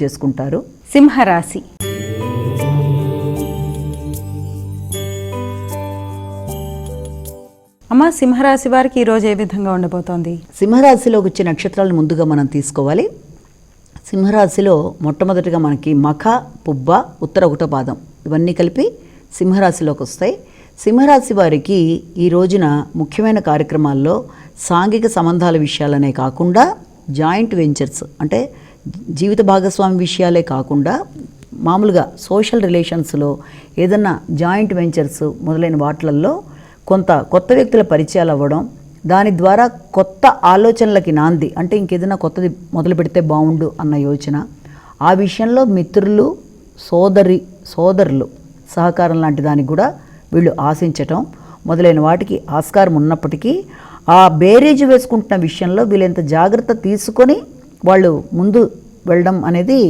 చేసుకుంటారు. సింహరాశి. అమ్మ, సింహరాశి వారికి ఈరోజు ఏ విధంగా ఉండబోతోంది? సింహరాశిలోకి వచ్చే నక్షత్రాలను ముందుగా మనం తీసుకోవాలి. సింహరాశిలో మొట్టమొదటిగా మనకి మఖ, పుబ్బ, ఉత్తర ఒకటో పాదం ఇవన్నీ కలిపి సింహరాశిలోకి వస్తాయి. సింహరాశి వారికి ఈ రోజున ముఖ్యమైన కార్యక్రమాల్లో సాంఘిక సంబంధాల విషయాలనే కాకుండా జాయింట్ వెంచర్స్ అంటే జీవిత భాగస్వామి విషయాలే కాకుండా మామూలుగా సోషల్ రిలేషన్స్లో ఏదన్నా జాయింట్ వెంచర్స్ మొదలైన వాటిల్లో కొంత కొత్త వ్యక్తుల పరిచయాలు అవ్వడం, దాని ద్వారా కొత్త ఆలోచనలకి నాంది అంటే ఇంకేదైనా కొత్తది మొదలు పెడితే బాగుండు అన్న యోచన, ఆ విషయంలో మిత్రులు సోదరులు సహకారం లాంటి దానికి కూడా వీళ్ళు ఆశించటం మొదలైన వాటికి ఆస్కారం ఉన్నప్పటికీ ఆ బేరేజ్ వేసుకుంటున్న విషయంలో వీళ్ళంత జాగ్రత్త తీసుకొని వాళ్ళు ముందు వెళ్ళడం అనేది